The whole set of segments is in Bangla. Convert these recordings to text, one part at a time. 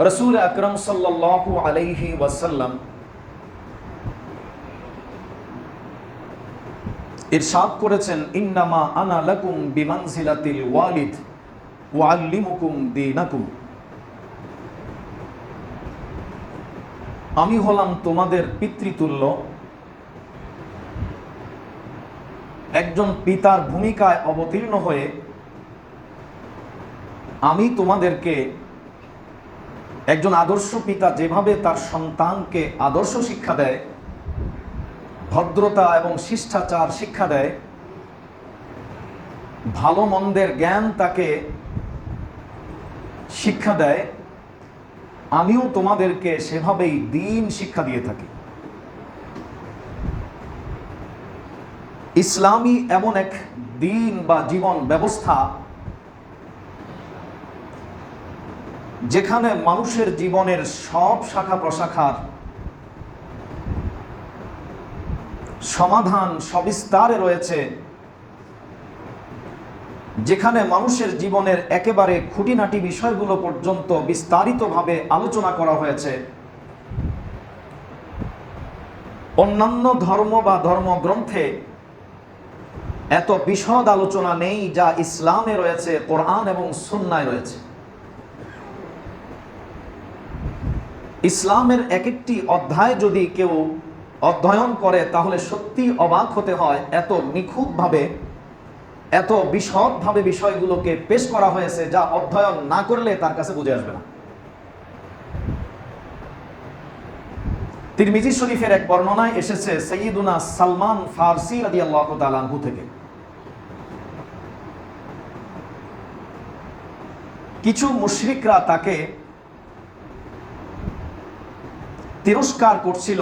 রাসূল আকরাম সাল্লাল্লাহু আলাইহি ওয়াসাল্লাম ইরশাদ করেছেন, ইন্নামা আনা লাকুম বিমানজিলাতিল ওয়ালিদ ওয়াআল্লিমুকুম দীনাকুম। আমি হলাম তোমাদের পিতৃতুল্য। একজন পিতার ভূমিকায় অবতীর্ণ হয়ে আমি তোমাদেরকে, একজন আদর্শ পিতা যেভাবে তার সন্তানকে আদর্শ শিক্ষা দেয়, ভদ্রতা এবং শিষ্টাচার শিক্ষা দেয়, ভালো মন্দের জ্ঞান তাকে শিক্ষা দেয়, আমিও তোমাদেরকে সেভাবেই দ্বীন শিক্ষা দিয়ে থাকি। ইসলামী এমন এক দ্বীন বা জীবন ব্যবস্থা যেখানে মানুষের জীবনের সব শাখা প্রশাখার সমাধান সবিস্তারে রয়েছে, যেখানে মানুষের জীবনের একেবারে খুঁটিনাটি বিষয়গুলো পর্যন্ত বিস্তারিতভাবে আলোচনা করা হয়েছে। অন্যান্য ধর্ম বা ধর্মগ্রন্থে এত বিশদ আলোচনা নেই যা ইসলামে রয়েছে, কোরআন এবং সুন্নায় রয়েছে। ইসলামের এক একটি অধ্যায় যদি কেউ অধ্যয়ন করে তাহলে সত্যি অবাক হতে হয়, এত নিখুঁতভাবে, এত বিশদভাবে বিষয়গুলোকে পেশ করা হয়েছে যা অধ্যয়ন না করলে তার কাছে বুঝে আসবে না। তিরমিজি শরীফের এক বর্ণনায় এসেছে সাইয়্যিদুনা সালমান ফারসি রাদিয়াল্লাহু তাআলা আনহু থেকে, কিছু মুশরিকরা তাকে তিরস্কার করছিল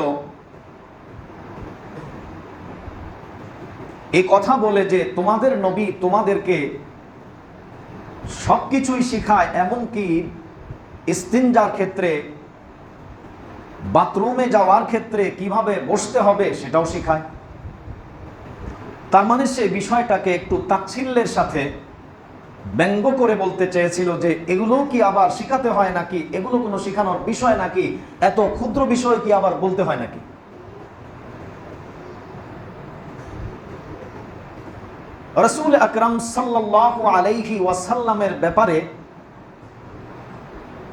এই কথা বলে যে তোমাদের নবী তোমাদেরকে সবকিছুই শিখায়, এমনকি ইস্তিনজার ক্ষেত্রে, বাথরুমে যাওয়ার ক্ষেত্রে কিভাবে বসতে হবে সেটাও শিখায়। তার মানে সে বিষয়টাকে একটু তাচ্ছিল্যের সাথে ব্যঙ্গ করে বলতে চেয়েছিল যে এগুলো কি আবার শিখাতে হয় নাকি, এগুলো কোনো শিখানোর বিষয় নাকি, এত ক্ষুদ্র বিষয় কি আবার বলতে হয় নাকি। রাসূল আকরাম সাল্লাল্লাহু আলাইহি ওয়াসাল্লামের ব্যাপারে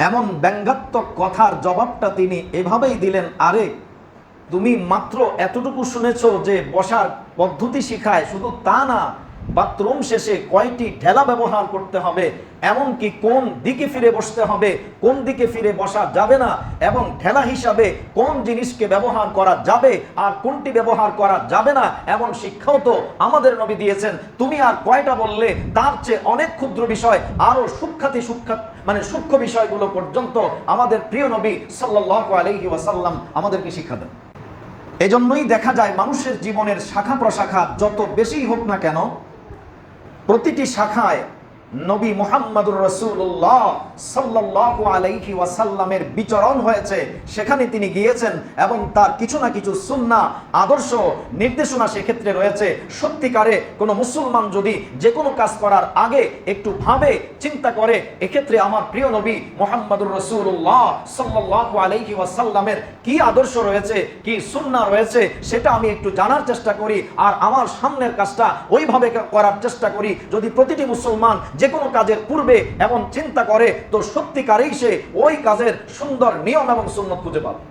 এমন ব্যঙ্গাত্মক কথার জবাবটা তিনি এভাবেই দিলেন, আরে তুমি মাত্র এতটুকু শুনেছো যে বসার পদ্ধতি শিখায়, শুধু তা না, বাথরুম শেষে কয়টি ঢেলা ব্যবহার করতে হবে, এমনকি কোন দিকে ফিরে বসতে হবে, কোন দিকে ফিরে বসা যাবে না, এবং ঢেলা হিসাবে কোন জিনিসকে ব্যবহার করা যাবে আর কোনটি ব্যবহার করা যাবে না, এমন শিক্ষাও তো আমাদের নবী দিয়েছেন। তুমি আর কয়টা বললে, তার চেয়ে অনেক ক্ষুদ্র বিষয়, আরো সূক্ষ্ম বিষয়গুলো পর্যন্ত আমাদের প্রিয় নবী সাল্লাল্লাহু আলাইহি ওয়াসাল্লাম আমাদেরকে শিক্ষা দেন। এজন্যই দেখা যায় মানুষের জীবনের শাখা প্রশাখা যত বেশি হোক না কেন, প্রতিটি শাখায় নবী মুহাম্মদুর রাসূলুল্লাহ সাল্লাল্লাহু আলাইহি ওয়াসাল্লামের বিচরণ হয়েছে, সেখানে তিনি গিয়েছেন এবং তার কিছু না কিছু সুন্নাহ, আদর্শ, নির্দেশনা সেক্ষেত্রে রয়েছে। সত্যিকারে কোনো মুসলমান যদি যে কোনো কাজ করার আগে একটু ভাবে চিন্তা করে, এক্ষেত্রে আমার প্রিয় নবী মুহাম্মদুর রাসূলুল্লাহ সাল্লাল্লাহু আলাইহি ওয়াসাল্লামের কি আদর্শ রয়েছে, কি সুন্নাহ রয়েছে, সেটা আমি একটু জানার চেষ্টা করি আর আমার সামনের কাজটা ওইভাবে করার চেষ্টা করি। যদি প্রতিটি মুসলমান যে কোনো কাজের পূর্বে এমন চিন্তা করে, তো সত্যিকারেই সে ওই কাজের সুন্দর নিয়ম এবং সুন্নাত খুঁজে পাবে।